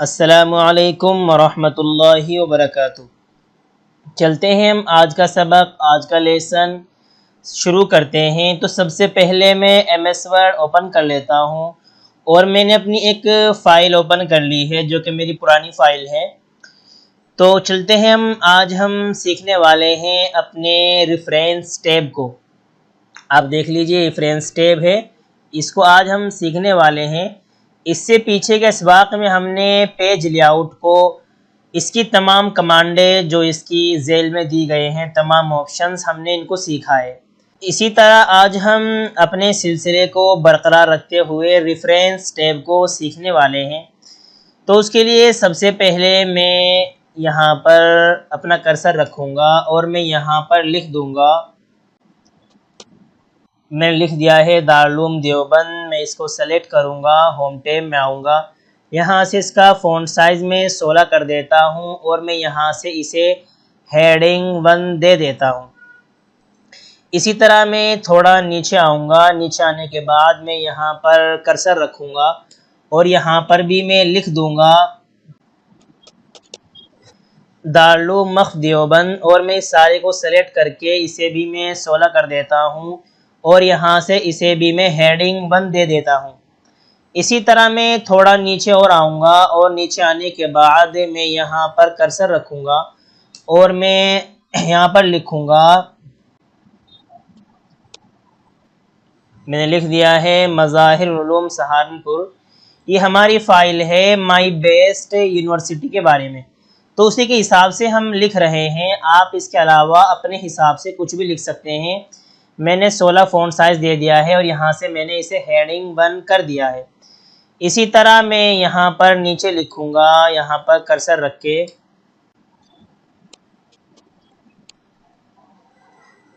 अस्सलामुअलैकुम वरहमतुल्लाहि वबरकातुहू। चलते हैं हम आज का सबक, आज का लेसन शुरू करते हैं। तो सबसे पहले मैं MS वर्ड ओपन कर लेता हूँ और मैंने अपनी एक फ़ाइल ओपन कर ली है जो कि मेरी पुरानी फ़ाइल है। तो चलते हैं आज हम सीखने वाले हैं अपने रेफरेंस टैब को। आप देख लीजिए, रेफरेंस टैब है, इसको आज हम सीखने वाले हैं। इससे पीछे के सबक में हमने पेज लेआउट को, इसकी तमाम कमांडें जो इसकी जेल में दी गए हैं, तमाम ऑप्शंस हमने इनको सीखा है। इसी तरह आज हम अपने सिलसिले को बरकरार रखते हुए रेफरेंस टैब को सीखने वाले हैं। तो उसके लिए सबसे पहले मैं यहाँ पर अपना कर्सर रखूँगा और मैं यहाँ पर लिख दूँगा, मैंने लिख दिया है दारुल देवबंद। मैं इसको सेलेक्ट करूँगा, होम टैब में आऊँगा, यहाँ से इसका फ़ॉन्ट साइज़ में 16 कर देता हूँ और मैं यहाँ से इसे हेडिंग 1 दे देता हूँ। इसी तरह मैं थोड़ा नीचे आऊँगा, नीचे आने के बाद मैं यहाँ पर कर्सर रखूँगा और यहाँ पर भी मैं लिख दूँगा दारुल देवबंद और मैं इस सारे को सेलेक्ट करके इसे भी मैं 16 कर देता हूँ और यहाँ से इसे भी मैं हेडिंग 1 दे देता हूँ। इसी तरह मैं थोड़ा नीचे और आऊँगा और नीचे आने के बाद मैं यहाँ पर कर्सर रखूँगा और मैं यहाँ पर लिखूँगा, मैंने लिख दिया है मज़ाहिरुल उलूम सहारनपुर। ये हमारी फ़ाइल है माई बेस्ट यूनिवर्सिटी के बारे में। तो उसी के हिसाब से हम लिख रहे हैं। आप इसके अलावा अपने हिसाब से कुछ भी लिख सकते हैं। मैंने 16 फ़ॉन्ट साइज़ दे दिया है और यहाँ से मैंने इसे हेडिंग 1 कर दिया है। इसी तरह मैं यहाँ पर नीचे लिखूँगा, यहाँ पर कर्सर रख के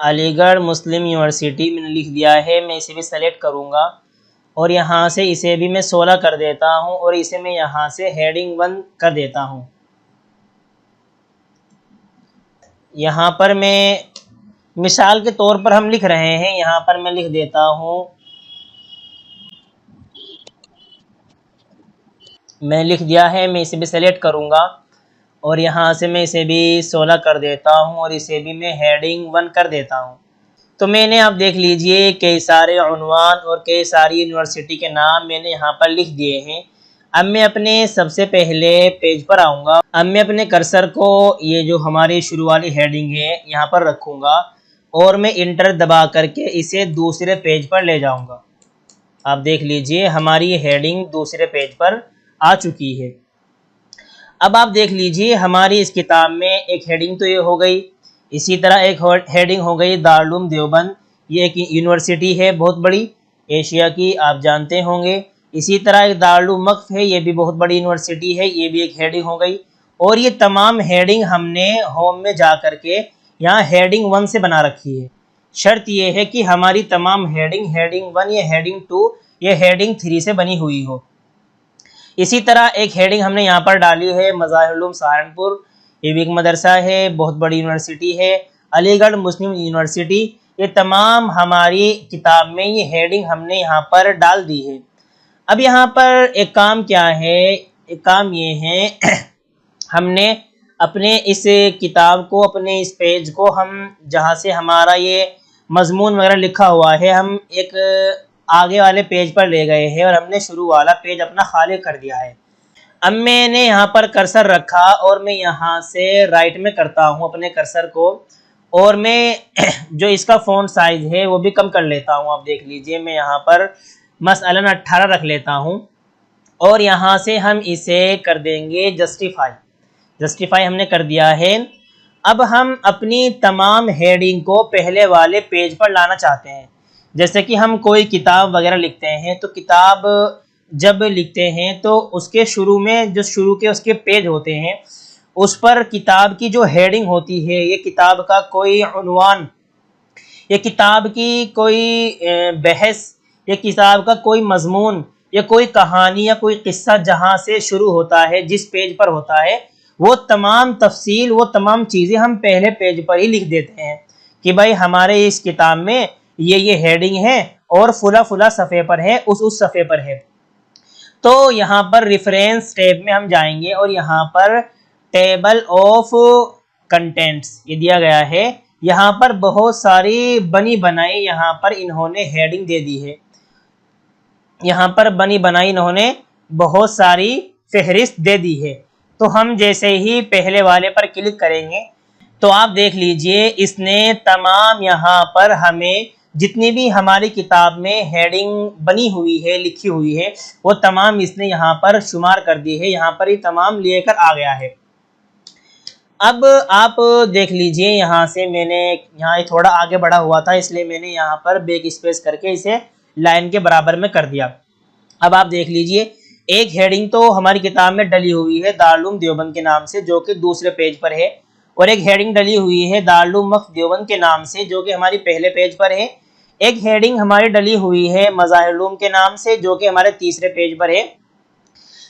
अलीगढ़ मुस्लिम यूनिवर्सिटी मैंने लिख दिया है। मैं इसे भी सेलेक्ट करूँगा और यहाँ से इसे भी मैं 16 कर देता हूँ और इसे मैं यहाँ से हेडिंग 1 कर देता हूँ। यहाँ पर मैं मिसाल के तौर पर हम लिख रहे हैं, यहाँ पर मैं लिख देता हूँ, मैं लिख दिया है। मैं इसे भी सेलेक्ट करूँगा और यहाँ से मैं इसे भी 16 कर देता हूँ और इसे भी मैं हेडिंग 1 कर देता हूँ। तो मैंने, आप देख लीजिए, कई सारे उन्वान और कई सारी यूनिवर्सिटी के नाम मैंने यहाँ पर लिख दिए हैं। अब मैं अपने सबसे पहले पेज पर आऊँगा। अब मैं अपने कर्सर को, ये जो हमारी शुरू वाली हेडिंग है, यहाँ पर रखूँगा और मैं इंटर दबा करके इसे दूसरे पेज पर ले जाऊँगा। आप देख लीजिए, हमारी हेडिंग दूसरे पेज पर आ चुकी है। अब आप देख लीजिए, हमारी इस किताब में एक हेडिंग तो ये हो गई, इसी तरह एक हेडिंग हो गई दारुल देवबंद। ये एक यूनिवर्सिटी है बहुत बड़ी, एशिया की, आप जानते होंगे। इसी तरह एक दारुल वक्फ है, ये भी बहुत बड़ी यूनिवर्सिटी है, ये भी एक हेडिंग हो गई। और ये तमाम हेडिंग हमने होम में जा कर के यहाँ हेडिंग 1 से बना रखी है। शर्त ये है कि हमारी तमाम हेडिंग 1 या हेडिंग 2 या हेडिंग 3 से बनी हुई हो। इसी तरह एक हेडिंग हमने यहाँ पर डाली है मज़ाहिरुल उलूम सहारनपुर। ये भी एक मदरसा है, बहुत बड़ी यूनिवर्सिटी है, अलीगढ़ मुस्लिम यूनिवर्सिटी। ये तमाम हमारी किताब में ये हेडिंग हमने यहाँ पर डाल दी है। अब यहाँ पर एक काम क्या है, एक काम ये है हमने अपने इस किताब को, अपने इस पेज को, हम जहाँ से हमारा ये मजमून वगैरह लिखा हुआ है, हम एक आगे वाले पेज पर ले गए हैं और हमने शुरू वाला पेज अपना खाली कर दिया है। अब मैंने यहाँ पर कर्सर रखा और मैं यहाँ से राइट में करता हूँ अपने कर्सर को और मैं जो इसका फ़ॉन्ट साइज़ है वो भी कम कर लेता हूँ। आप देख लीजिए, मैं यहाँ पर मसलन 18 रख लेता हूँ और यहाँ से हम इसे कर देंगे जस्टिफाई। जस्टिफाई हमने कर दिया है। अब हम अपनी तमाम हेडिंग को पहले वाले पेज पर लाना चाहते हैं। जैसे कि हम कोई किताब वगैरह लिखते हैं, तो किताब जब लिखते हैं तो उसके शुरू में जो शुरू के उसके पेज होते हैं, उस पर किताब की जो हेडिंग होती है, ये किताब का कोई उन्वान, ये किताब की कोई बहस, ये किताब का कोई मजमून या कोई कहानी या कोई किस्सा जहाँ से शुरू होता है, जिस पेज पर होता है, वो तमाम तफसील, वो तमाम चीज़ें हम पहले पेज पर ही लिख देते हैं कि भाई हमारे इस किताब में ये हेडिंग है और फुला फुला सफ़े पर है, उस सफ़े पर है। तो यहाँ पर रेफरेंस टैब में हम जाएंगे और यहाँ पर टेबल ऑफ कंटेंट्स ये दिया गया है। यहाँ पर बहुत सारी बनी बनाई यहाँ पर इन्होंने हेडिंग दे दी है। यहाँ पर बनी बनाई इन्होंने बहुत सारी फहरिस्त दे दी है। तो हम जैसे ही पहले वाले पर क्लिक करेंगे तो आप देख लीजिए इसने तमाम यहाँ पर हमें जितनी भी हमारी किताब में हेडिंग बनी हुई है, लिखी हुई है, वो तमाम इसने यहाँ पर शुमार कर दी है। यहाँ पर ये तमाम लेकर आ गया है। अब आप देख लीजिए यहाँ से मैंने यहाँ थोड़ा आगे बढ़ा हुआ था, इसलिए मैंने यहाँ पर बैक स्पेस करके इसे लाइन के बराबर में कर दिया। अब आप देख लीजिए एक हेडिंग तो हमारी किताब में डली हुई है दारुल उलूम देवबंद के नाम से, जो कि दूसरे पेज पर है, और एक हेडिंग डली हुई है दारुल उलूम वक्फ देवबंद के नाम से, जो कि हमारी पहले पेज पर है। एक हेडिंग हमारी डली हुई है मज़ाहिरुल उलूम के नाम से, जो कि हमारे तीसरे पेज पर है।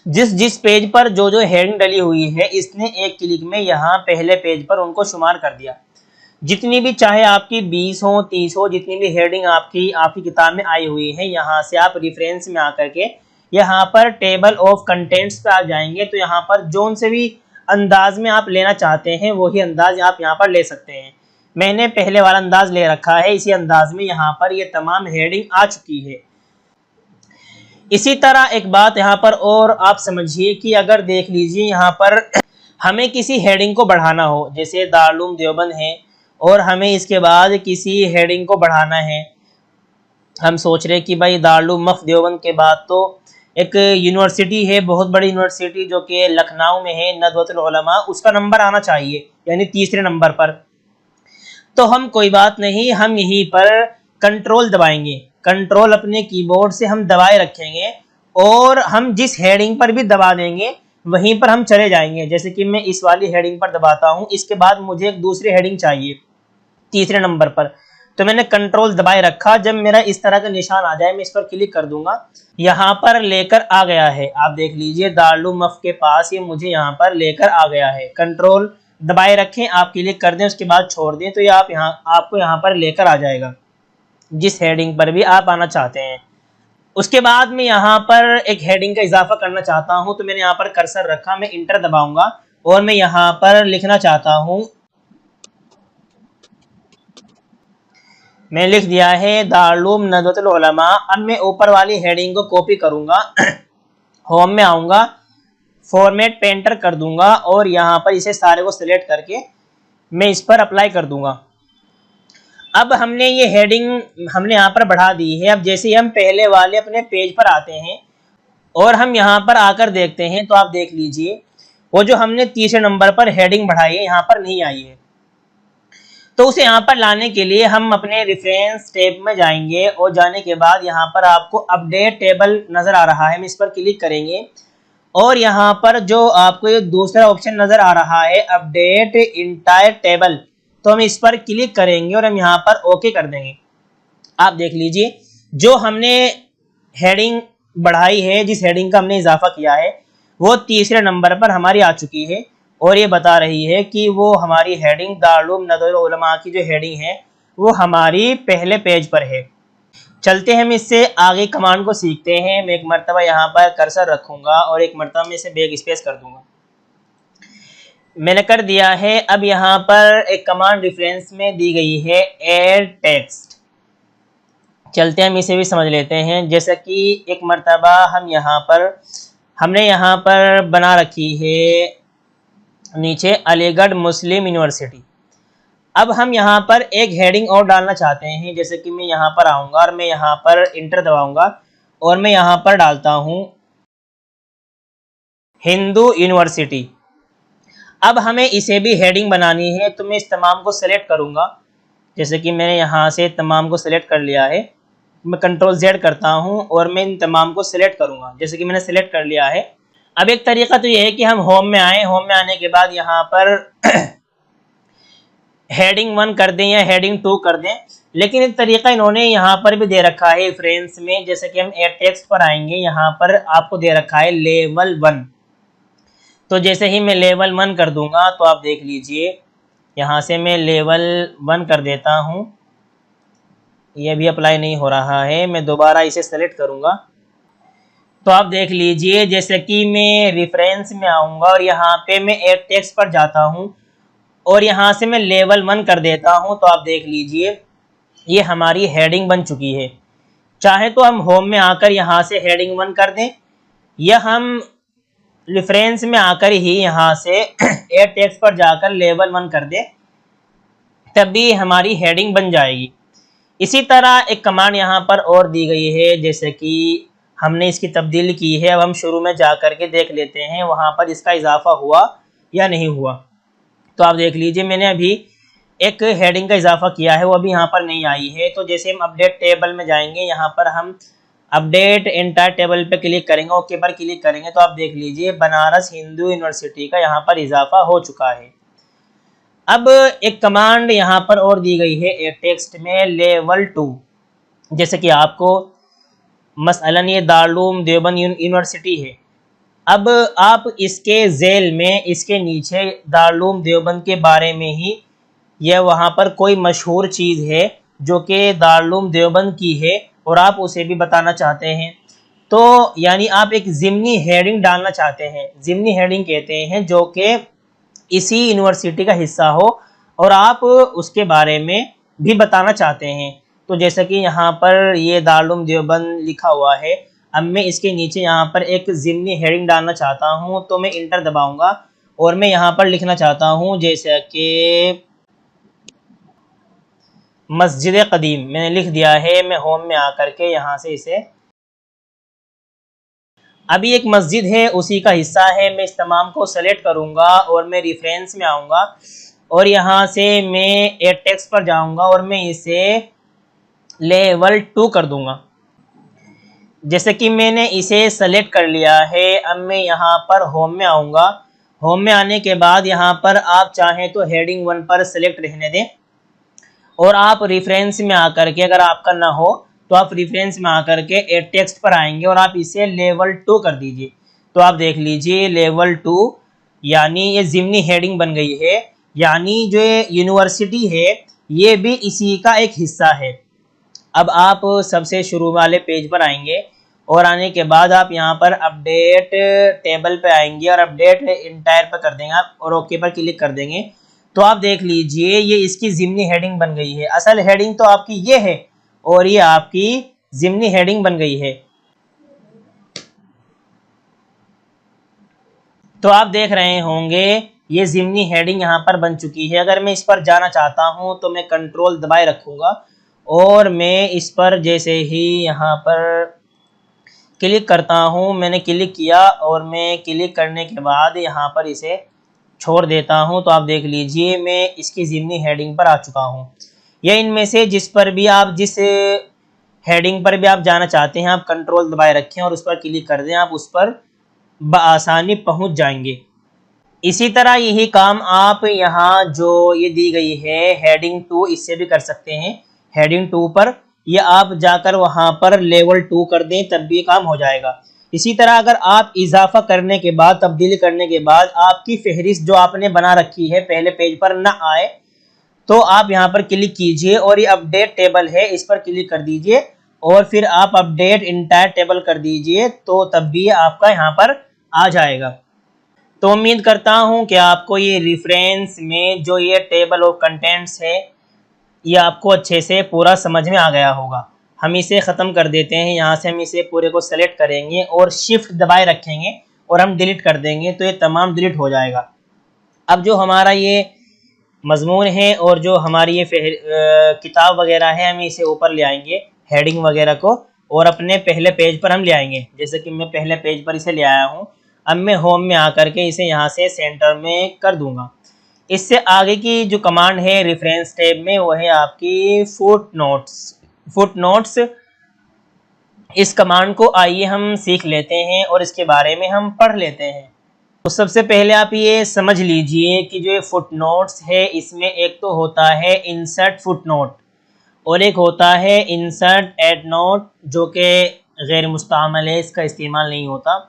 जिस पेज पर जो हेडिंग डली हुई है इसने एक क्लिक में यहाँ पहले पेज पर उनको शुमार कर दिया। जितनी भी चाहे आपकी 20 हो 30 हो, जितनी भी हेडिंग आपकी किताब में आई हुई है, यहाँ से आप रेफरेंस में आकर के यहाँ पर टेबल ऑफ कंटेंट्स पे आ जाएंगे। तो यहाँ पर जोन से भी अंदाज में आप लेना चाहते हैं वही अंदाज आप यहाँ पर ले सकते हैं। मैंने पहले वाला अंदाज ले रखा है, इसी अंदाज में यहाँ पर ये तमाम हेडिंग आ चुकी है। इसी तरह एक बात यहाँ पर और आप समझिए कि अगर देख लीजिए यहाँ पर हमें किसी हेडिंग को बढ़ाना हो, जैसे दारुल उलूम देवबंद है और हमें इसके बाद किसी हेडिंग को बढ़ाना है, हम सोच रहे कि भाई दारुल उलूम वक्फ देवबंद के बाद तो एक यूनिवर्सिटी है, बहुत बड़ी यूनिवर्सिटी जो कि लखनऊ में है, नदवतुल उलमा, उसका नंबर आना चाहिए यानी तीसरे नंबर पर। तो हम कोई बात नहीं, हम यहीं पर कंट्रोल दबाएंगे, कंट्रोल अपने कीबोर्ड से हम दबाए रखेंगे और हम जिस हेडिंग पर भी दबा देंगे वहीं पर हम चले जाएंगे। जैसे कि मैं इस वाली हेडिंग पर दबाता हूं, इसके बाद मुझे एक दूसरी हेडिंग चाहिए तीसरे नंबर पर, तो मैंने कंट्रोल दबाए रखा। जब मेरा इस तरह का निशान आ जाए मैं इस पर क्लिक कर दूंगा, यहाँ पर लेकर आ गया है। आप देख लीजिए दारुल उलूम वक्फ के पास ये मुझे यहाँ पर लेकर आ गया है। कंट्रोल दबाए रखें, आप क्लिक कर दें, उसके बाद छोड़ दें तो ये आपको यहाँ पर लेकर आ जाएगा जिस हेडिंग पर भी आप आना चाहते हैं। उसके बाद मैं यहाँ पर एक हेडिंग का इजाफा करना चाहता हूँ, तो मैंने यहाँ पर कर्सर रखा, मैं इंटर दबाऊंगा और मैं यहाँ पर लिखना चाहता हूँ, मैं लिख दिया है दारुल उलूम नदवतुल उलमा। अब मैं ऊपर वाली हेडिंग को कॉपी करूंगा, होम में आऊंगा, फॉर्मेट पे एंटर कर दूंगा और यहाँ पर इसे सारे को सिलेक्ट करके मैं इस पर अप्लाई कर दूंगा। अब हमने ये हेडिंग हमने यहाँ पर बढ़ा दी है। अब जैसे ही हम पहले वाले अपने पेज पर आते हैं और हम यहाँ पर आकर देखते हैं तो आप देख लीजिए वो जो हमने तीसरे नंबर पर हेडिंग बढ़ाई है यहाँ पर नहीं आई है। तो उसे यहाँ पर लाने के लिए हम अपने रेफरेंस टैब में जाएंगे और जाने के बाद यहाँ पर आपको अपडेट टेबल नजर आ रहा है, हम इस पर क्लिक करेंगे और यहाँ पर जो आपको ये दूसरा ऑप्शन नजर आ रहा है अपडेट इंटायर टेबल, तो हम इस पर क्लिक करेंगे और हम यहाँ पर ओके कर देंगे। आप देख लीजिए जो हमने हेडिंग बढ़ाई है, जिस हेडिंग का हमने इजाफा किया है, वो तीसरे नंबर पर हमारी आ चुकी है और ये बता रही है कि वो हमारी हेडिंग दारुल उलूम नदवतुल उलमा की जो हेडिंग है वो हमारी पहले पेज पर है। चलते हम इससे आगे कमांड को सीखते हैं। मैं एक मरतबा यहाँ पर कर्सर रखूंगा और एक मरतबा में इसे बैक स्पेस कर दूंगा, मैंने कर दिया है। अब यहाँ पर एक कमांड रेफरेंस में दी गई है ऐड टेक्स्ट, चलते हम इसे भी समझ लेते हैं। जैसा कि एक मरतबा हमने यहाँ पर बना रखी है नीचे अलीगढ़ मुस्लिम यूनिवर्सिटी। अब हम यहाँ पर एक हेडिंग और डालना चाहते हैं, जैसे कि मैं यहाँ पर आऊँगा और मैं यहाँ पर इंटर दबाऊँगा और मैं यहाँ पर डालता हूँ हिंदू यूनिवर्सिटी। अब हमें इसे भी हेडिंग बनानी है, तो मैं इस तमाम को सेलेक्ट करूँगा, जैसे कि मैंने यहाँ से तमाम को सेलेक्ट कर लिया है। मैं कंट्रोल Z करता हूँ और मैं इन तमाम को सिलेक्ट करूँगा, जैसे कि मैंने सेलेक्ट कर लिया है। अब एक तरीका तो ये है कि हम होम में आए, होम में आने के बाद यहाँ पर हेडिंग 1 कर दें या हेडिंग 2 कर दें, लेकिन एक तरीका इन्होंने यहाँ पर भी दे रखा है रेफरेंस में। जैसे कि हम एड टेक्स्ट पर आएंगे, यहाँ पर आपको दे रखा है लेवल 1, तो जैसे ही मैं लेवल 1 कर दूंगा तो आप देख लीजिए यहाँ से मैं लेवल 1 कर देता हूँ, ये भी अप्लाई नहीं हो रहा है। मैं दोबारा इसे सेलेक्ट करूँगा, तो आप देख लीजिए, जैसे कि मैं रेफरेंस में आऊँगा और यहाँ पे मैं एड टेक्स्ट पर जाता हूँ और यहाँ से मैं लेवल 1 कर देता हूँ, तो आप देख लीजिए ये हमारी हेडिंग बन चुकी है। चाहे तो हम होम में आकर यहाँ से हेडिंग 1 कर दें, या हम रेफरेंस में आकर ही यहाँ से एड टेक्स्ट पर जाकर लेवल 1 कर दें, तब भी हमारी हेडिंग बन जाएगी। इसी तरह एक कमांड यहाँ पर और दी गई है, जैसे कि हमने इसकी तब्दीली की है। अब हम शुरू में जा कर के देख लेते हैं वहाँ पर इसका इजाफा हुआ या नहीं हुआ। तो आप देख लीजिए, मैंने अभी एक हेडिंग का इजाफा किया है, वो अभी यहाँ पर नहीं आई है। तो जैसे हम अपडेट टेबल में जाएंगे, यहाँ पर हम अपडेट एंटायर टेबल पे क्लिक करेंगे, ओके पर क्लिक करेंगे, तो आप देख लीजिए बनारस हिंदू यूनिवर्सिटी का यहाँ पर इजाफा हो चुका है। अब एक कमांड यहाँ पर और दी गई है एक टेक्स्ट में, लेवल 2। जैसे कि आपको मसलन ये दारुल देवबंद यूनिवर्सिटी है, अब आप इसके झेल में इसके नीचे दारुल देवबंद के बारे में ही, यह वहाँ पर कोई मशहूर चीज़ है जो कि दारुल देवबंद की है और आप उसे भी बताना चाहते हैं, तो यानी आप एक ज़िमनी हेडिंग डालना चाहते हैं। ज़िमनी हेडिंग कहते हैं जो कि इसी यूनिवर्सिटी का हिस्सा हो और आप उसके बारे में भी बताना चाहते हैं। तो जैसा कि यहाँ पर ये दारुल देवबंद लिखा हुआ है, अब मैं इसके नीचे यहाँ पर एक ज़िमनी हेडिंग डालना चाहता हूँ, तो मैं इंटर दबाऊँगा और मैं यहाँ पर लिखना चाहता हूँ जैसा कि मस्जिद कदीम। मैंने लिख दिया है। मैं होम में आकर के यहाँ से इसे, अभी एक मस्जिद है उसी का हिस्सा है, मैं इस तमाम को सेलेक्ट करूँगा और मैं रेफरेंस में आऊँगा और यहाँ से मैं एड टेक्स्ट पर जाऊँगा और मैं इसे लेवल 2 कर दूँगा। जैसे कि मैंने इसे सेलेक्ट कर लिया है, अब मैं यहाँ पर होम में आऊँगा। होम में आने के बाद यहाँ पर आप चाहें तो हेडिंग 1 पर सेलेक्ट रहने दें और आप रेफरेंस में आकर के, अगर आपका ना हो तो आप रेफरेंस में आकर के एड टेक्स्ट पर आएंगे और आप इसे लेवल 2 कर दीजिए। तो आप देख लीजिए लेवल 2 यानी ये ज़िमनी हेडिंग बन गई है, यानी जो यूनिवर्सिटी है ये भी इसी का एक हिस्सा है। अब आप सबसे शुरू वाले पेज पर आएंगे और आने के बाद आप यहाँ पर अपडेट टेबल पे आएंगे और अपडेट इंटायर पर कर देंगे आप और ओके पर क्लिक कर देंगे। तो आप देख लीजिए ये इसकी ज़िमनी हेडिंग बन गई है। असल हेडिंग तो आपकी ये है और ये आपकी ज़िमनी हेडिंग बन गई है। तो आप देख रहे होंगे ये ज़िमनी हेडिंग यहाँ पर बन चुकी है। अगर मैं इस पर जाना चाहता हूँ तो मैं कंट्रोल दबाए रखूँगा और मैं इस पर जैसे ही यहाँ पर क्लिक करता हूँ, मैंने क्लिक किया और मैं क्लिक करने के बाद यहाँ पर इसे छोड़ देता हूँ, तो आप देख लीजिए मैं इसकी ज़िमनी हेडिंग पर आ चुका हूँ। या इनमें से जिस पर भी आप, जिस हेडिंग पर भी आप जाना चाहते हैं, आप कंट्रोल दबाए रखें और उस पर क्लिक कर दें, आप उस पर बआसानी पहुँच जाएंगे। इसी तरह यही काम आप यहाँ जो ये दी गई है हेडिंग 2, इससे भी कर सकते हैं। हेडिंग 2 पर या आप जाकर वहाँ पर लेवल 2 कर दें, तब भी काम हो जाएगा। इसी तरह अगर आप इजाफा करने के बाद, तब्दीली करने के बाद आपकी फहरिस्त जो आपने बना रखी है पहले पेज पर ना आए, तो आप यहाँ पर क्लिक कीजिए और ये अपडेट टेबल है इस पर क्लिक कर दीजिए और फिर आप अपडेट इंटायर टेबल कर दीजिए, तो तब भी आपका यहाँ पर आ जाएगा। तो उम्मीद करता हूँ कि आपको ये रेफरेंस में जो ये टेबल ऑफ कंटेंट्स है ये आपको अच्छे से पूरा समझ में आ गया होगा। हम इसे ख़त्म कर देते हैं। यहाँ से हम इसे पूरे को सेलेक्ट करेंगे और शिफ्ट दबाए रखेंगे और हम डिलीट कर देंगे, तो ये तमाम डिलीट हो जाएगा। अब जो हमारा ये मजमून है और जो हमारी ये किताब वगैरह है, हम इसे ऊपर ले आएंगे हेडिंग वगैरह को और अपने पहले पेज पर हम ले आएंगे। जैसे कि मैं पहले पेज पर इसे ले आया हूँ। अब मैं होम में आकर के इसे यहाँ से सेंटर में कर दूँगा। इससे आगे की जो कमांड है रेफरेंस टैब में, वो है आपकी फुटनोट्स। फुटनोट्स, इस कमांड को आइए हम सीख लेते हैं और इसके बारे में हम पढ़ लेते हैं। तो सबसे पहले आप ये समझ लीजिए कि जो ये फुटनोट्स है इसमें एक तो होता है इंसर्ट फुटनोट और एक होता है इंसर्ट एंडनोट, जो कि गैर मुस्तअमल है, इसका इस्तेमाल नहीं होता।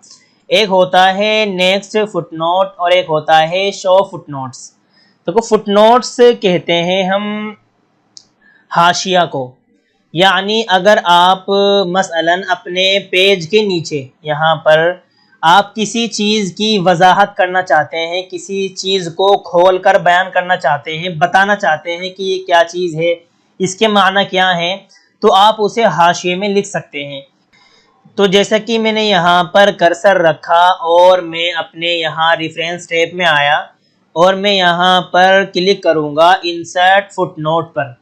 एक होता है नेक्स्ट फुटनोट और एक होता है शो फुटनोट्स। तो फुटनोट्स कहते हैं हम हाशिया को, यानी अगर आप मसलन अपने पेज के नीचे यहाँ पर आप किसी चीज़ की वजाहत करना चाहते हैं, किसी चीज़ को खोल कर बयान करना चाहते हैं, बताना चाहते हैं कि ये क्या चीज़ है, इसके माना क्या है, तो आप उसे हाशिए में लिख सकते हैं। तो जैसा कि मैंने यहाँ पर कर्सर रखा और मैं अपने यहाँ रेफरेंस टैब में आया और मैं यहाँ पर क्लिक करूँगा इंसर्ट फुटनोट पर।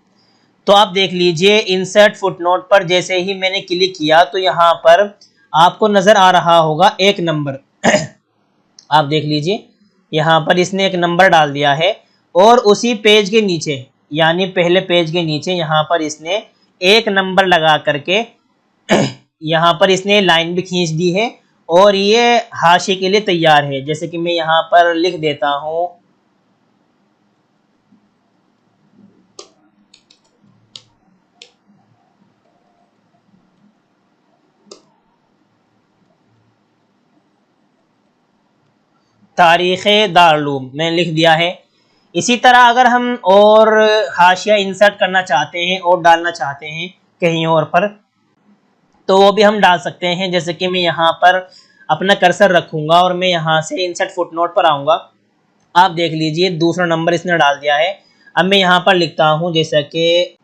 तो आप देख लीजिए इंसर्ट फुटनोट पर जैसे ही मैंने क्लिक किया तो यहाँ पर आपको नज़र आ रहा होगा एक नंबर। आप देख लीजिए यहाँ पर इसने एक नंबर डाल दिया है और उसी पेज के नीचे यानी पहले पेज के नीचे यहाँ पर इसने एक नंबर लगा करके यहाँ पर इसने लाइन भी खींच दी है और ये हाशिए के लिए तैयार है। जैसे कि मैं यहाँ पर लिख देता हूँ तारीख़ दारुल, मैंने लिख दिया है। इसी तरह अगर हम और हाशिया इंसर्ट करना चाहते हैं और डालना चाहते हैं कहीं और पर तो वो भी हम डाल सकते हैं। जैसे कि मैं यहाँ पर अपना कर्सर रखूँगा और मैं यहाँ से इंसर्ट फुटनोट पर आऊँगा। आप देख लीजिए दूसरा नंबर इसने डाल दिया है। अब मैं यहाँ पर लिखता हूँ, जैसा कि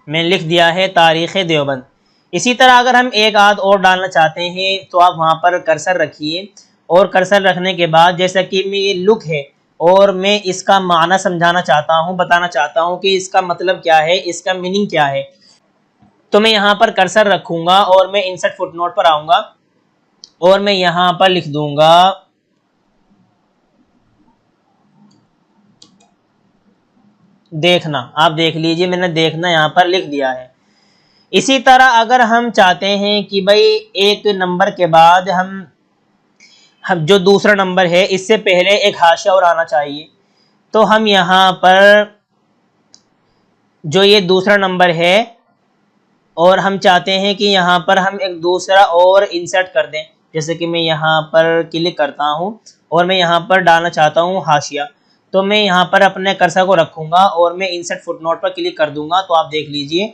मैं लिख दिया है तारीख़ देवबंद। इसी तरह अगर हम एक आध और डालना चाहते हैं तो आप वहाँ पर कर्सर रखिए और कर्सर रखने के बाद जैसा कि मैं ये लुक है और मैं इसका माना समझाना चाहता हूँ, बताना चाहता हूँ कि इसका मतलब क्या है, इसका मीनिंग क्या है, तो मैं यहाँ पर कर्सर रखूँगा और मैं इंसर्ट फुटनोट पर आऊँगा और मैं यहाँ पर लिख दूँगा देखना। आप देख लीजिए मैंने देखना यहाँ पर लिख दिया है। इसी तरह अगर हम चाहते हैं कि भाई एक नंबर के बाद हम जो दूसरा नंबर है इससे पहले एक हाशिया और आना चाहिए, तो हम यहाँ पर जो ये दूसरा नंबर है और हम चाहते हैं कि यहाँ पर हम एक दूसरा और इंसर्ट कर दें। जैसे कि मैं यहाँ पर क्लिक करता हूँ और मैं यहाँ पर डालना चाहता हूँ हाशिया, तो मैं यहाँ पर अपने कर्सर को रखूँगा और मैं इंसर्ट फुटनोट पर क्लिक कर दूँगा। तो आप देख लीजिए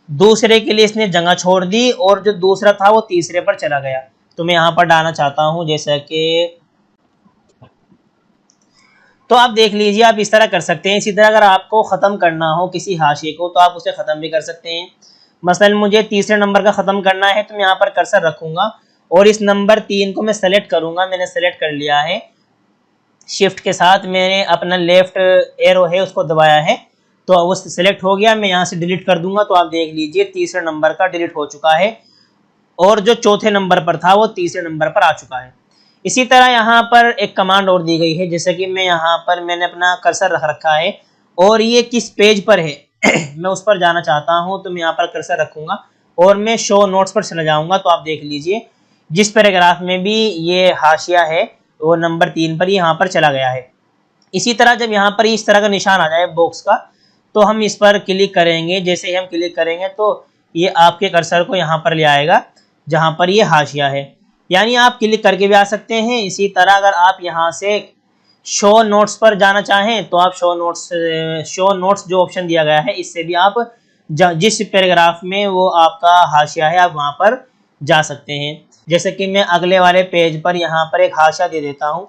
दूसरे के लिए इसने जगह छोड़ दी और जो दूसरा था वो तीसरे पर चला गया। तो मैं यहाँ पर डालना चाहता हूँ जैसा कि, तो आप देख लीजिए आप इस तरह कर सकते हैं। इसी तरह अगर आपको ख़त्म करना हो किसी हाशिए को तो आप उसे ख़त्म भी कर सकते हैं। मसलन मुझे तीसरे नंबर का ख़त्म करना है तो मैं यहाँ पर कर्सर रखूँगा और इस नंबर 3 को मैं सेलेक्ट करूँगा। मैंने सेलेक्ट कर लिया है, शिफ्ट के साथ मैंने अपना लेफ़्ट एरो है उसको दबाया है तो वो सिलेक्ट हो गया। मैं यहाँ से डिलीट कर दूंगा तो आप देख लीजिए तीसरे नंबर का डिलीट हो चुका है और जो चौथे नंबर पर था वो तीसरे नंबर पर आ चुका है। इसी तरह यहाँ पर एक कमांड और दी गई है, जैसे कि मैं यहाँ पर मैंने अपना कर्सर रख रखा है और ये किस पेज पर है मैं उस पर जाना चाहता हूँ, तो मैं यहाँ पर कर्सर रखूँगा और मैं शो नोट्स पर चला जाऊँगा। तो आप देख लीजिए जिस पैराग्राफ में भी ये हाशिया है वो नंबर 3 पर यहाँ पर चला गया है। इसी तरह जब यहाँ पर इस तरह का निशान आ जाए बॉक्स का तो हम इस पर क्लिक करेंगे। जैसे ही हम क्लिक करेंगे तो ये आपके कर्सर को यहाँ पर ले आएगा जहाँ पर ये हाशिया है, यानी आप क्लिक करके भी आ सकते हैं। इसी तरह अगर आप यहाँ से शो नोट्स पर जाना चाहें तो आप शो नोट्स जो ऑप्शन दिया गया है इससे भी आप जिस पैराग्राफ में वो आपका हाशिया है आप वहाँ पर जा सकते हैं। जैसे कि मैं अगले वाले पेज पर यहाँ पर एक हाशिया दे देता हूँ।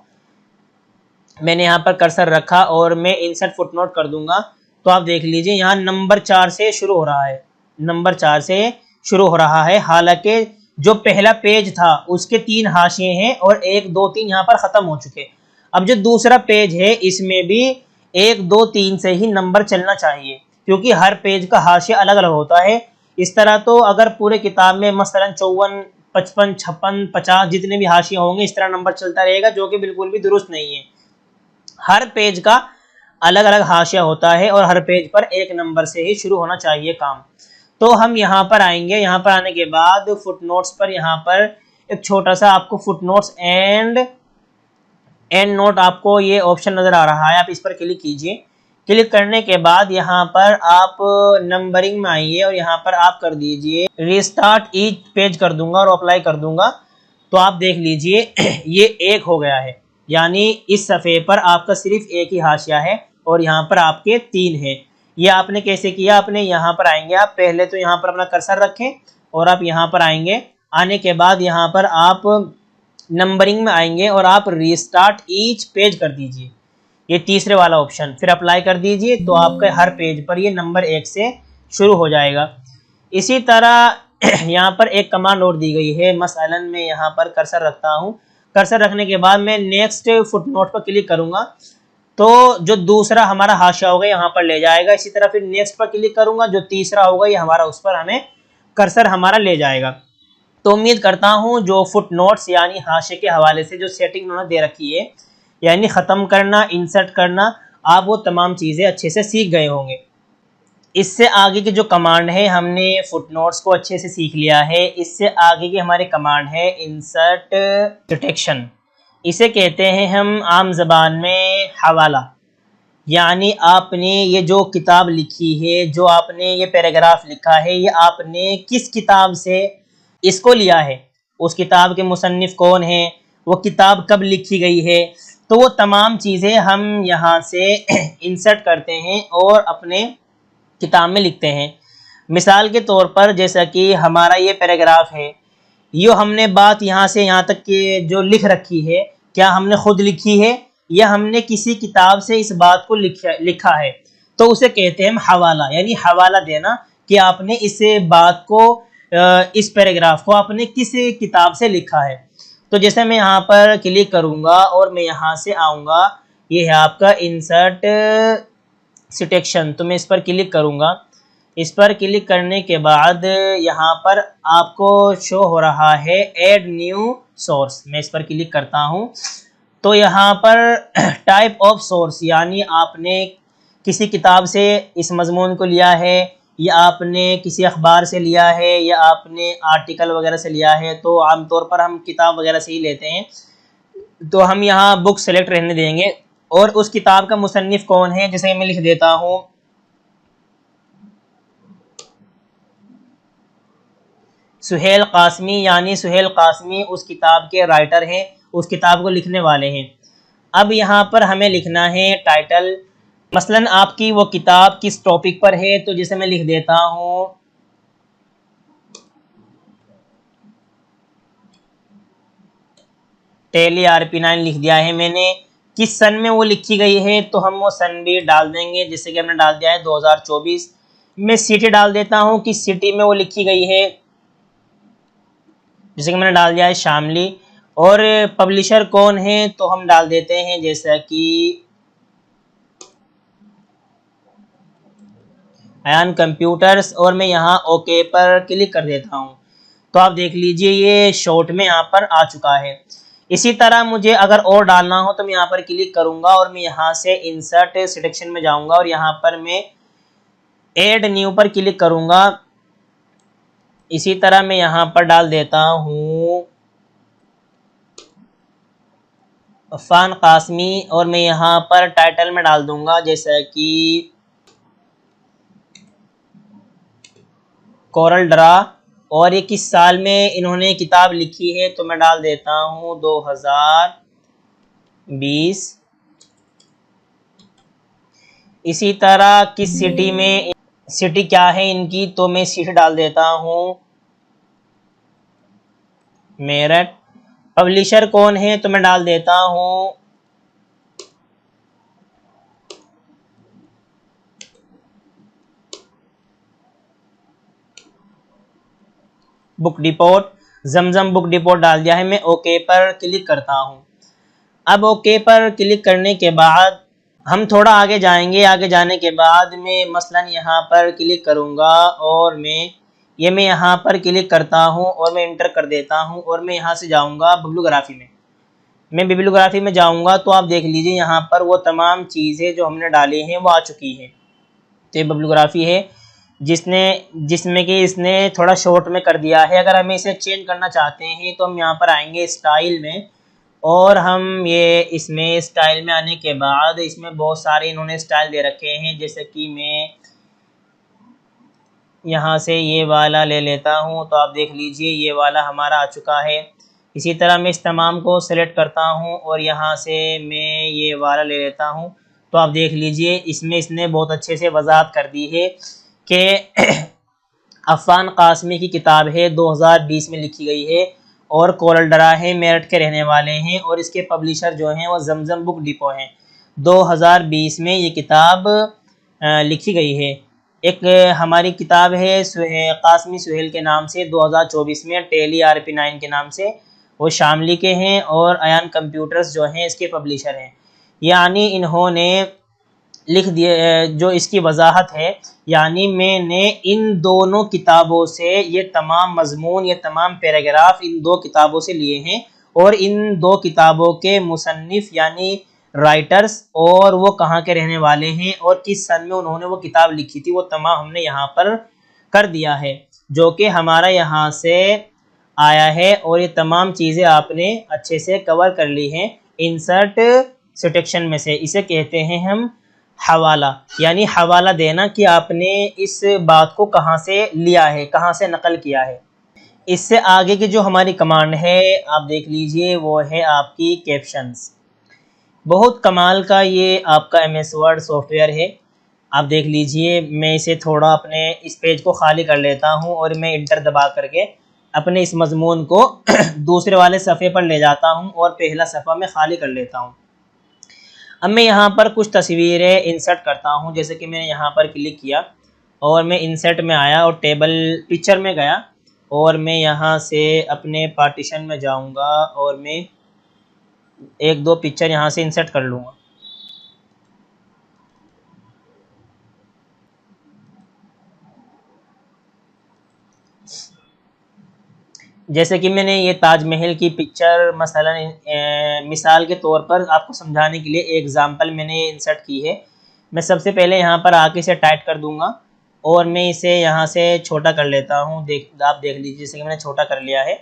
मैंने यहाँ पर कर्सर रखा और मैं इंसर्ट फुटनोट कर दूंगा तो आप देख लीजिए यहाँ नंबर 4 से शुरू हो रहा है, नंबर 4 से शुरू हो रहा है। हालांकि जो पहला पेज था उसके 3 हाशिए हैं और 1 2 3 यहाँ पर ख़त्म हो चुके। अब जो दूसरा पेज है इसमें भी 1 2 3 से ही नंबर चलना चाहिए क्योंकि हर पेज का हाशिया अलग अलग होता है। इस तरह तो अगर पूरे किताब में मसलन 54 55 56 50 जितने भी हाशिया होंगे इस तरह नंबर चलता रहेगा, जो कि बिल्कुल भी दुरुस्त नहीं है। हर पेज का अलग अलग हाशिया होता है और हर पेज पर एक नंबर से ही शुरू होना चाहिए काम। तो हम यहाँ पर आएंगे, यहाँ पर आने के बाद फुटनोट्स पर यहाँ पर एक छोटा सा आपको फुटनोट्स एंड नोट आपको ये ऑप्शन नज़र आ रहा है, आप इस पर क्लिक कीजिए। क्लिक करने के बाद यहाँ पर आप नंबरिंग में आइए और यहाँ पर आप कर दीजिए रिस्टार्ट ईच पेज कर दूंगा और अप्लाई कर दूंगा। तो आप देख लीजिए ये 1 हो गया है, यानी इस सफ़े पर आपका सिर्फ एक ही हाशिया है और यहाँ पर आपके 3 हैं। ये आपने कैसे किया, आपने यहाँ पर आएंगे, आप पहले तो यहाँ पर अपना कर्सर रखें और आप यहाँ पर आएंगे। आने के बाद यहाँ पर आप नंबरिंग में आएंगे और आप रीस्टार्ट ईच पेज कर दीजिए, ये तीसरे वाला ऑप्शन, फिर अप्लाई कर दीजिए, तो आपके हर पेज पर ये नंबर 1 से शुरू हो जाएगा। इसी तरह यहाँ पर एक कमांड और दी गई है, मसलन मैं यहाँ पर कर्सर रखता हूँ, कर्सर रखने के बाद मैं नेक्स्ट फुटनोट पर क्लिक करूँगा तो जो दूसरा हमारा हाशिया होगा यहाँ पर ले जाएगा। इसी तरह फिर नेक्स्ट पर क्लिक करूँगा, जो तीसरा होगा ये हमारा उस पर हमें कर्सर हमारा ले जाएगा। तो उम्मीद करता हूँ जो फुटनोट्स यानी हाशिए के हवाले से जो सेटिंग उन्होंने दे रखी है, यानी ख़त्म करना, इंसर्ट करना, आप वो तमाम चीज़ें अच्छे से सीख गए होंगे। इससे आगे की जो कमांड है, हमने फुटनोट्स को अच्छे से सीख लिया है। इससे आगे की हमारी कमांड है इंसर्ट सिटेक्शन। इसे कहते हैं हम आम ज़बान में हवाला, यानी आपने ये जो किताब लिखी है, जो आपने ये पैराग्राफ लिखा है, ये आपने किस किताब से इसको लिया है, उस किताब के मुसन्निफ़ कौन है, वो किताब कब लिखी गई है, तो वो तमाम चीज़ें हम यहाँ से इंसर्ट करते हैं और अपने किताब में लिखते हैं। मिसाल के तौर पर जैसा कि हमारा ये पैराग्राफ है, ये हमने बात यहाँ से यहाँ तक की जो लिख रखी है, क्या हमने खुद लिखी है या हमने किसी किताब से इस बात को लिखा है, तो उसे कहते हैं हम हवाला, यानी हवाला देना कि आपने इस बात को, इस पैराग्राफ को आपने किस किताब से लिखा है। तो जैसे मैं यहाँ पर क्लिक करूँगा और मैं यहाँ से आऊँगा, ये है आपका इंसर्ट सिटेक्शन, तो मैं इस पर क्लिक करूँगा। इस पर क्लिक करने के बाद यहाँ पर आपको शो हो रहा है ऐड न्यू सोर्स, मैं इस पर क्लिक करता हूँ। तो यहाँ पर टाइप ऑफ सोर्स, यानी आपने किसी किताब से इस मजमून को लिया है या आपने किसी अखबार से लिया है या आपने आर्टिकल वगैरह से लिया है, तो आमतौर पर हम किताब वगैरह से ही लेते हैं, तो हम यहाँ बुक सेलेक्ट रहने देंगे और उस किताब का मुसन्निफ़ कौन है, जैसे मैं लिख देता हूँ सुहेल कासमी, यानी सुहेल कासमी उस किताब के राइटर हैं, उस किताब को लिखने वाले हैं। अब यहाँ पर हमें लिखना है टाइटल, मसलन आपकी वो किताब किस टॉपिक पर है, तो जैसे मैं लिख देता हूँ टेली RP9 लिख दिया है मैंने। किस सन में वो लिखी गई है, तो हम वो सन भी डाल देंगे, जैसे कि हमने डाल दिया है 2024। मैं सिटी डाल देता हूँ, किस सिटी में वो लिखी गई है, जैसे कि मैंने डाल दिया है शामली। और पब्लिशर कौन है, तो हम डाल देते हैं जैसा कि अयान कंप्यूटर्स, और मैं यहाँ ओके पर क्लिक कर देता हूँ। तो आप देख लीजिए ये शॉर्ट में यहाँ पर आ चुका है। इसी तरह मुझे अगर और डालना हो तो मैं यहाँ पर क्लिक करूँगा और मैं यहाँ से इंसर्ट सिलेक्शन में जाऊँगा और यहाँ पर मैं ऐड न्यू पर क्लिक करूँगा। इसी तरह मैं यहाँ पर डाल देता हूँ अफ़ान कासमी और मैं यहाँ पर टाइटल में डाल दूँगा जैसा कि कोरल ड्रा, और ये किस साल में इन्होंने किताब लिखी है, तो मैं डाल देता हूँ 2020। इसी तरह किस सिटी में, सिटी क्या है इनकी, तो मैं सिटी डाल देता हूँ मेरठ। पब्लिशर कौन है, तो मैं डाल देता हूँ बुक डिपोट, जमजम बुक डिपोट डाल दिया है। मैं ओके पर क्लिक करता हूँ। अब ओके पर क्लिक करने के बाद हम थोड़ा आगे जाएंगे। आगे जाने के बाद मैं मसलन यहाँ पर क्लिक करूँगा और मैं यहाँ पर क्लिक करता हूँ और मैं इंटर कर देता हूँ और मैं यहाँ से जाऊँगा बिब्लियोग्राफी में। मैं बिब्लियोग्राफी में जाऊँगा तो आप देख लीजिए यहाँ पर वो तमाम चीज़ें जो हमने डाली हैं वो आ चुकी हैं। तो ये बिब्लियोग्राफी है जिसमें कि इसने थोड़ा शॉर्ट में कर दिया है। अगर हमें इसे चेंज करना चाहते हैं तो हम यहाँ पर आएंगे स्टाइल में और हम ये इसमें स्टाइल में आने के बाद इसमें बहुत सारे इन्होंने स्टाइल दे रखे हैं, जैसे कि मैं यहाँ से ये वाला ले लेता हूँ। तो आप देख लीजिए ये वाला हमारा आ चुका है। इसी तरह मैं इस तमाम को सेलेक्ट करता हूँ और यहाँ से मैं ये वाला ले लेता हूँ। तो आप देख लीजिए इसमें इसने बहुत अच्छे से वजाहत कर दी है कि अफ़ान कासमी की किताब है, 2020 में लिखी गई है और कोरल डरा है, मेरठ के रहने वाले हैं और इसके पब्लिशर जो हैं वो जमजम बुक डिपो हैं। 2020 में ये किताब लिखी गई है। एक हमारी किताब है कासमी सुहेल के नाम से, 2024 में टेली RP9 के नाम से, वो शामली के हैं और अयान कंप्यूटर्स जो हैं इसके पब्लिशर हैं। यानी इन्होंने लिख दिए जो इसकी वजाहत है, यानी मैंने इन दोनों किताबों से ये तमाम मजमून, ये तमाम पैराग्राफ इन दो किताबों से लिए हैं और इन दो किताबों के मुसन्निफ यानी राइटर्स और वो कहाँ के रहने वाले हैं और किस सन में उन्होंने वो किताब लिखी थी, वो तमाम हमने यहाँ पर कर दिया है, जो कि हमारा यहाँ से आया है। और ये तमाम चीज़ें आपने अच्छे से कवर कर ली हैं इंसर्ट सिटेक्शन में से। इसे कहते हैं हम हवाला, यानी हवाला देना कि आपने इस बात को कहाँ से लिया है, कहाँ से नकल किया है। इससे आगे की जो हमारी कमांड है आप देख लीजिए, वो है आपकी कैप्शंस। बहुत कमाल का ये आपका MS वर्ड सॉफ्टवेयर है। आप देख लीजिए, मैं इसे थोड़ा अपने इस पेज को खाली कर लेता हूँ और मैं इंटर दबा करके अपने इस मजमून को दूसरे वाले सफ़े पर ले जाता हूँ और पहला सफ़ा मैं खाली कर लेता हूँ। अब मैं यहाँ पर कुछ तस्वीरें इंसर्ट करता हूँ। जैसे कि मैंने यहाँ पर क्लिक किया और मैं इंसर्ट में आया और टेबल पिक्चर में गया और मैं यहाँ से अपने पार्टीशन में जाऊँगा और मैं एक दो पिक्चर यहाँ से इंसर्ट कर लूँगा। जैसे कि मैंने ये ताजमहल की पिक्चर मसलन मिसाल के तौर पर आपको समझाने के लिए एग्जांपल मैंने इंसर्ट की है। मैं सबसे पहले यहाँ पर आके इसे टाइट कर दूँगा और मैं इसे यहाँ से छोटा कर लेता हूँ। आप देख लीजिए, जैसे कि मैंने छोटा कर लिया है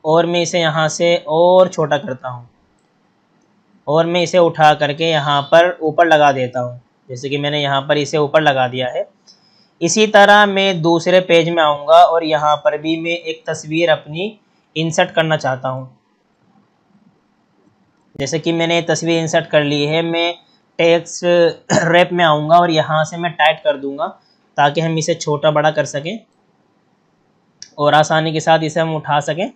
और मैं इसे यहाँ से और छोटा करता हूँ और मैं इसे उठा करके यहाँ पर ऊपर लगा देता हूँ। जैसे कि मैंने यहाँ पर इसे ऊपर लगा दिया है। इसी तरह मैं दूसरे पेज में आऊँगा और यहाँ पर भी मैं एक तस्वीर अपनी इंसर्ट करना चाहता हूँ। जैसे कि मैंने तस्वीर इंसर्ट कर ली है, मैं टेक्स्ट रैप में आऊँगा और यहाँ से मैं टाइट कर दूँगा ताकि हम इसे छोटा बड़ा कर सकें और आसानी के साथ इसे हम उठा सकें।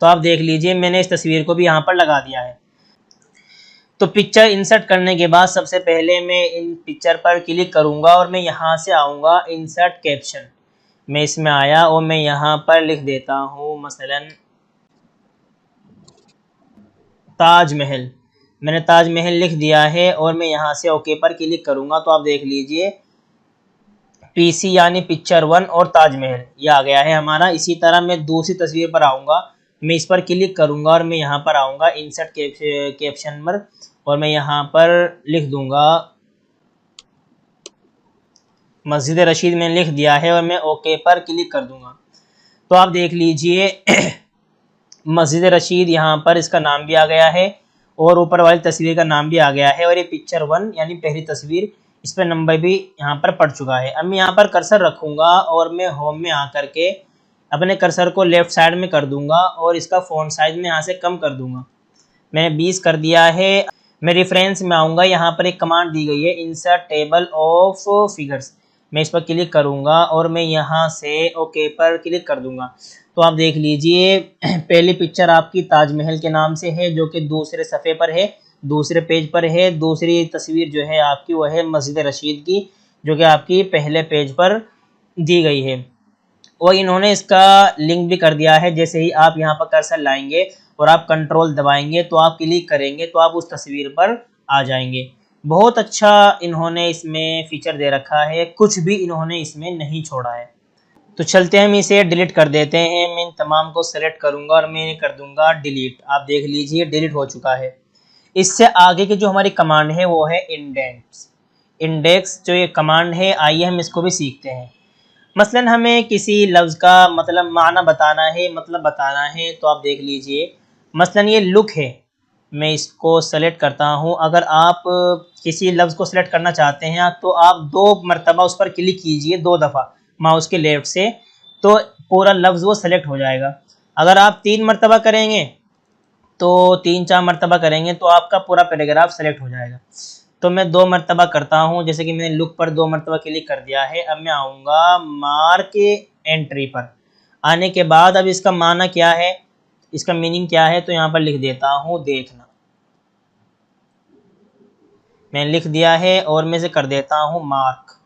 तो आप देख लीजिए, मैंने इस तस्वीर को भी यहाँ पर लगा दिया है। तो पिक्चर इंसर्ट करने के बाद सबसे पहले मैं इन पिक्चर पर क्लिक करूँगा और मैं यहाँ से आऊँगा इंसर्ट कैप्शन। मैं इसमें आया और मैं यहाँ पर लिख देता हूँ मसलन ताजमहल। मैंने ताजमहल लिख दिया है और मैं यहाँ से ओके पर क्लिक करूँगा तो आप देख लीजिए PC यानी पिक्चर 1 और ताजमहल ये आ गया है हमारा। इसी तरह मैं दूसरी तस्वीर पर आऊँगा, मैं इस पर क्लिक करूँगा और मैं यहाँ पर आऊँगा इंसर्ट कैप्शन पर और मैं यहाँ पर लिख दूँगा मस्जिद रशीद मैंने लिख दिया है और मैं ओके पर क्लिक कर दूँगा। तो आप देख लीजिए मस्जिद रशीद यहाँ पर इसका नाम भी आ गया है और ऊपर वाली तस्वीर का नाम भी आ गया है और ये पिक्चर 1 यानी पहली तस्वीर, इस पर नंबर भी यहाँ पर पड़ चुका है। अब मैं यहाँ पर कर्सर रखूँगा और मैं होम में आकर के अपने कर्सर को लेफ़्ट साइड में कर दूँगा और इसका फ़ॉन्ट साइज़ में यहाँ से कम कर दूँगा। मैंने 20 कर दिया है। मैं रेफरेंस में आऊँगा, यहाँ पर एक कमांड दी गई है इंसर्ट टेबल ऑफ फिगर्स। मैं इस पर क्लिक करूँगा और मैं यहाँ से ओके पर क्लिक कर दूँगा। तो आप देख लीजिए पहली पिक्चर आपकी ताजमहल के नाम से है जो कि दूसरे सफ़े पर है, दूसरे पेज पर है। दूसरी तस्वीर जो है आपकी वो है मस्जिद रशीद की जो कि आपकी पहले पेज पर दी गई है और इन्होंने इसका लिंक भी कर दिया है। जैसे ही आप यहाँ पर कर्सर लाएंगे और आप कंट्रोल दबाएंगे तो आप क्लिक करेंगे तो आप उस तस्वीर पर आ जाएंगे। बहुत अच्छा इन्होंने इसमें फ़ीचर दे रखा है, कुछ भी इन्होंने इसमें नहीं छोड़ा है। तो चलते हैं, हम इसे डिलीट कर देते हैं। मैं इन तमाम को सेलेक्ट करूँगा और मैं कर दूँगा डिलीट। आप देख लीजिए डिलीट हो चुका है। इससे आगे की जो हमारी कमांड है वो है इंडेक्स। इंडेक्स जो ये कमांड है, आइए हम इसको भी सीखते हैं। मसलन हमें किसी लफ्ज़ का मतलब माना बताना है, मतलब बताना है, तो आप देख लीजिए मसलन ये लुक है, मैं इसको सेलेक्ट करता हूँ। अगर आप किसी लफ्ज़ को सेलेक्ट करना चाहते हैं तो आप 2 मरतबा उस पर क्लिक कीजिए, 2 दफ़ा माउस के लेफ्ट से, तो पूरा लफ्ज़ वो सेलेक्ट हो जाएगा। अगर आप 3 मरतबा करेंगे तो 3-4 मरतबा करेंगे तो आपका पूरा पैराग्राफ सेलेक्ट हो जाएगा। तो मैं 2 मरतबा करता हूँ, जैसे कि मैंने लुक पर 2 मरतबा क्लिक कर दिया है। अब मैं आऊँगा मार्क एंट्री पर। आने के बाद अब इसका माना क्या है, इसका मीनिंग क्या है, तो यहाँ पर लिख देता हूँ देखना। मैंने लिख दिया है और मैं इसे कर देता हूँ मार्क।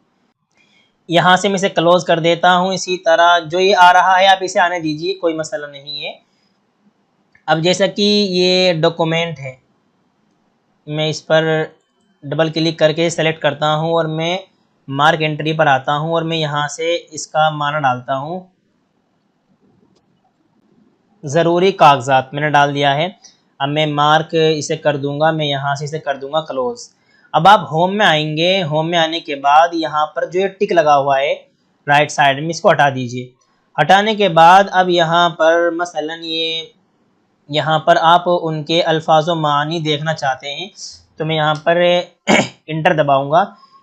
यहाँ से मैं इसे क्लोज कर देता हूँ। इसी तरह जो ये आ रहा है आप इसे आने दीजिए, कोई मसला नहीं है। अब जैसा कि ये डॉक्यूमेंट है, मैं इस पर डबल क्लिक करके सेलेक्ट करता हूँ और मैं मार्क एंट्री पर आता हूँ और मैं यहाँ से इसका माना डालता हूँ। ज़रूरी कागजात मैंने डाल दिया है। अब मैं मार्क इसे कर दूंगा, मैं यहाँ से इसे कर दूंगा क्लोज। अब आप होम में आएंगे। होम में आने के बाद यहाँ पर जो ये टिक लगा हुआ है राइट साइड में, इसको हटा दीजिए। हटाने के बाद अब यहाँ पर मसलन यहाँ पर आप उनके अल्फाज व मानी देखना चाहते हैं तो मैं यहाँ पर इंटर दबाऊँगा।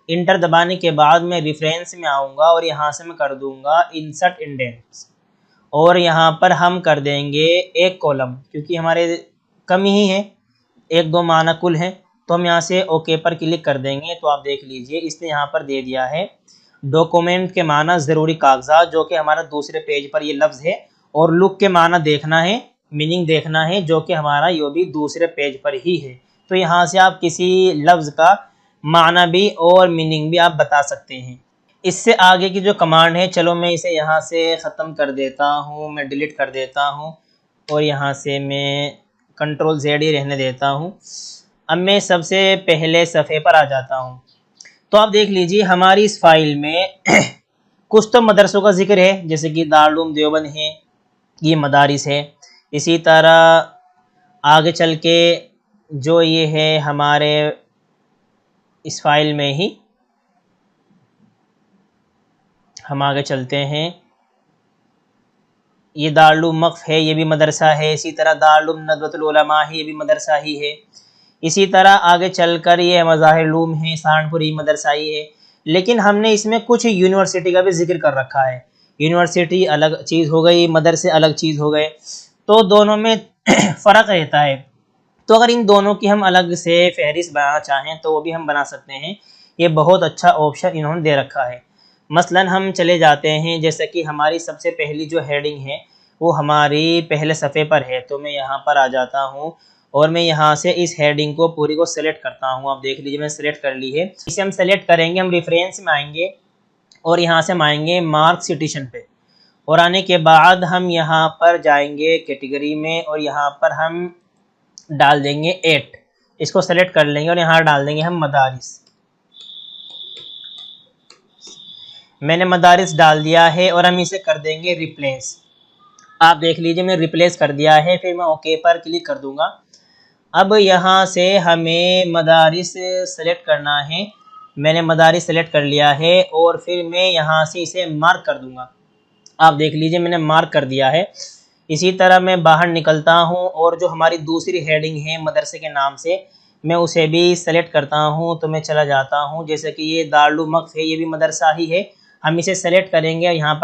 इंटर दबाने के बाद मैं रेफरेंस में आऊँगा और यहाँ से मैं कर दूँगा इंसर्ट इंडेंट्स और यहाँ पर हम कर देंगे एक कॉलम, क्योंकि हमारे कम ही है, 1-2 माना कुल हैं, तो हम यहाँ से ओके पर क्लिक कर देंगे। तो आप देख लीजिए इसने यहाँ पर दे दिया है डॉक्यूमेंट के माना ज़रूरी कागजात, जो कि हमारा दूसरे पेज पर ये लफ्ज़ है, और लुक के माना देखना है, मीनिंग देखना है, जो कि हमारा ये भी दूसरे पेज पर ही है। तो यहाँ से आप किसी लफ्ज़ का माना भी और मीनिंग भी आप बता सकते हैं। इससे आगे की जो कमांड है, चलो मैं इसे यहाँ से ख़त्म कर देता हूँ, मैं डिलीट कर देता हूँ और यहाँ से मैं Ctrl+Z ही रहने देता हूँ। अब मैं सबसे पहले सफ़े पर आ जाता हूँ। तो आप देख लीजिए हमारी इस फाइल में कुछ तो मदरसों का जिक्र है, जैसे कि दारुल उलूम देवबंद है, ये मदारिस है। इसी तरह आगे चल के जो ये है हमारे इस फाइल में ही हम आगे चलते हैं, ये दारुल उलूम वक़्फ़ है, ये भी मदरसा है। इसी तरह दारुल उलूम नदवतुल उलमा है, ये भी मदरसा ही है। इसी तरह आगे चलकर ये मज़ाहिरुल उलूम है, सहारनपुर ही मदरसा ही है। लेकिन हमने इसमें कुछ यूनिवर्सिटी का भी जिक्र कर रखा है। यूनिवर्सिटी अलग चीज़ हो गई, मदरसे अलग चीज़ हो गए, तो दोनों में फ़र्क रहता है। तो अगर इन दोनों की हम अलग से फहरिस्त बनाना चाहें तो वो भी हम बना सकते हैं। ये बहुत अच्छा ऑप्शन इन्होंने दे रखा है। मसलन हम चले जाते हैं, जैसे कि हमारी सबसे पहली जो हेडिंग है वो हमारी पहले सफ़े पर है, तो मैं यहाँ पर आ जाता हूँ और मैं यहाँ से इस हेडिंग को पूरी को सेलेक्ट करता हूँ। आप देख लीजिए मैंने सेलेक्ट कर ली है। इसे हम सेलेक्ट करेंगे, हम रेफरेंस में आएंगे और यहाँ से हम आएंगे मार्क सिटेशन पे, और आने के बाद हम यहाँ पर जाएंगे कैटेगरी में और यहाँ पर हम डाल देंगे 8, इसको सेलेक्ट कर लेंगे और यहाँ डाल देंगे हम मदारिस। मैंने मदारिस डाल दिया है और हम इसे कर देंगे रिप्लेस। आप देख लीजिए मैं रिप्लेस कर दिया है, फिर मैं ओके पर क्लिक कर दूंगा। अब यहाँ से हमें मदारिस सेलेक्ट करना है। मैंने मदारिस सेलेक्ट कर लिया है और फिर मैं यहाँ से इसे मार्क कर दूंगा। आप देख लीजिए मैंने मार्क कर दिया है। इसी तरह मैं बाहर निकलता हूँ और जो हमारी दूसरी हेडिंग है मदरसे के नाम से, मैं उसे भी सेलेक्ट करता हूँ। तो मैं चला जाता हूँ, जैसे कि ये दारुल उलूम वक़्फ़ है, ये भी मदरसा ही है। हम इसे सेलेक्ट करेंगे, यहाँ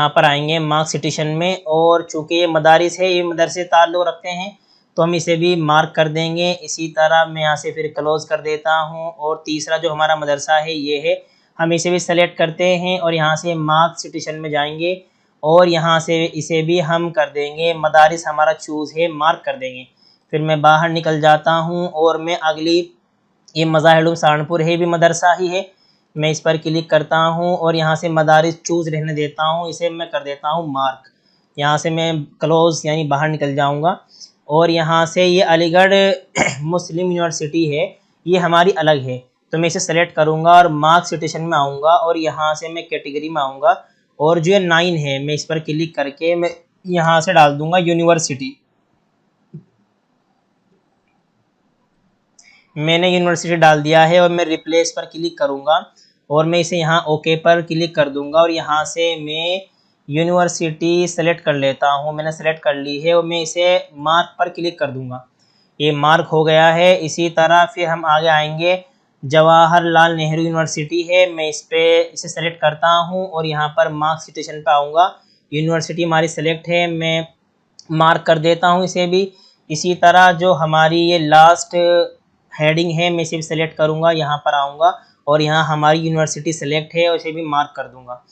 पर आएंगे मार्क सिटेशन में, और चूँकि ये मदारिस है, ये मदरसे ताल्लुक़ रखते हैं, तो हम इसे भी मार्क कर देंगे। इसी तरह मैं यहाँ से फिर क्लोज़ कर देता हूँ और तीसरा जो हमारा मदरसा है ये है, हम इसे भी सेलेक्ट करते हैं और यहाँ से मार्क सिटेशन में जाएंगे और यहाँ से इसे भी हम कर देंगे मदारिस, हमारा चूज़ है, मार्क कर देंगे। फिर मैं बाहर निकल जाता हूँ और मैं अगली, ये मज़ाहिरुल उलूम सहारनपुर है, भी मदरसा ही है, मैं इस पर क्लिक करता हूँ और यहाँ से मदारिस चूज़ रहने देता हूँ, इसे मैं कर देता हूँ मार्क। यहाँ से मैं क्लोज़ यानी बाहर निकल जाऊँगा और यहाँ से ये अलीगढ़ मुस्लिम यूनिवर्सिटी है, ये हमारी अलग है, तो मैं इसे सेलेक्ट करूँगा और मार्क सिटेशन में आऊँगा और यहाँ से मैं कैटेगरी में आऊँगा और जो 9 है मैं इस पर क्लिक करके मैं यहाँ से डाल दूँगा यूनिवर्सिटी। मैंने यूनिवर्सिटी डाल दिया है और मैं रिप्लेस पर क्लिक करूँगा और मैं इसे यहाँ ओके पर क्लिक कर दूँगा और यहाँ से मैं यूनिवर्सिटी सेलेक्ट कर लेता हूँ। मैंने सेलेक्ट कर ली है और मैं इसे मार्क पर क्लिक कर दूँगा। ये मार्क हो गया है। इसी तरह फिर हम आगे आएंगे, जवाहरलाल नेहरू यूनिवर्सिटी है, मैं इसे सेलेक्ट करता हूँ और यहाँ पर मार्क्स सिटेशन पे आऊँगा। यूनिवर्सिटी हमारी सेलेक्ट है, मैं मार्क कर देता हूँ इसे भी। इसी तरह जो हमारी ये लास्ट हेडिंग है मैं इसे भी सेलेक्ट करूँगा, यहाँ पर आऊँगा और यहाँ हमारी यूनिवर्सिटी सेलेक्ट है और इसे भी मार्क कर दूँगा।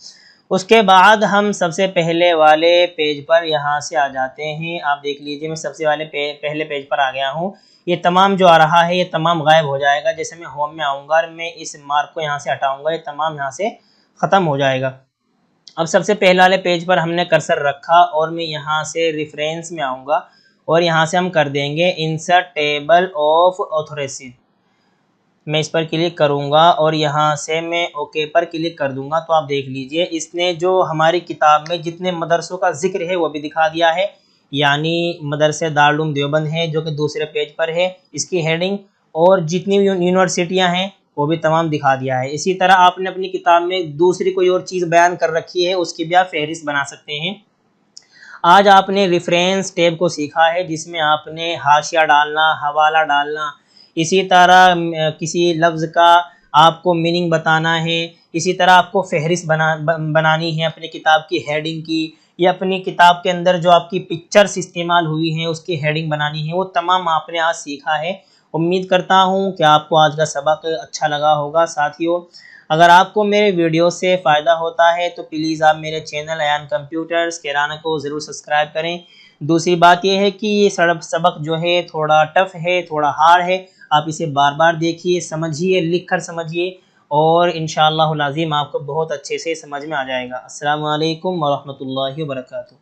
उसके बाद हम सबसे पहले वाले पेज पर यहाँ से आ जाते हैं। आप देख लीजिए मैं सबसे पहले पेज पर आ गया हूँ। ये तमाम जो आ रहा है ये तमाम गायब हो जाएगा। जैसे मैं होम में आऊँगा और मैं इस मार्क को यहाँ से हटाऊँगा, ये तमाम यहाँ से ख़त्म हो जाएगा। अब सबसे पहले वाले पेज पर हमने कर्सर रखा और मैं यहाँ से रेफरेंस में आऊँगा और यहाँ से हम कर देंगे इंसर्ट टेबल ऑफ ऑथोरिटी। मैं इस पर क्लिक करूँगा और यहाँ से मैं ओके पर क्लिक कर दूँगा। तो आप देख लीजिए इसने जो हमारी किताब में जितने मदरसों का जिक्र है वो भी दिखा दिया है, यानी मदरसे दारुल उलूम देवबंद है जो कि दूसरे पेज पर है इसकी हेडिंग, और जितनी भी यूनिवर्सिटियाँ हैं वो भी तमाम दिखा दिया है। इसी तरह आपने अपनी किताब में दूसरी कोई और चीज़ बयान कर रखी है उसकी भी आप फहरिस्त बना सकते हैं। आज आपने रेफरेंस टैब को सीखा है जिसमें आपने हाशिया डालना, हवाला डालना, इसी तरह किसी लफ्ज़ का आपको मीनिंग बताना है, इसी तरह आपको फहरिस्त बनानी है अपनी किताब की हेडिंग की, या अपनी किताब के अंदर जो आपकी पिक्चर्स इस्तेमाल हुई हैं उसकी हेडिंग बनानी है। वो तमाम आपने आज सीखा है। उम्मीद करता हूँ कि आपको आज का सबक अच्छा लगा होगा। साथियों, अगर आपको मेरे वीडियो से फ़ायदा होता है तो प्लीज़ आप मेरे चैनल अयान कंप्यूटर्स किराना को ज़रूर सब्सक्राइब करें। दूसरी बात यह है कि ये सबक जो है थोड़ा टफ़ है, थोड़ा हार्ड है। आप इसे बार बार देखिए, समझिए, लिख कर समझिए और इंशाअल्लाह लाज़िम आपको बहुत अच्छे से समझ में आ जाएगा। अस्सलामु अलैकुम व रहमतुल्लाहि व बरकातुहू।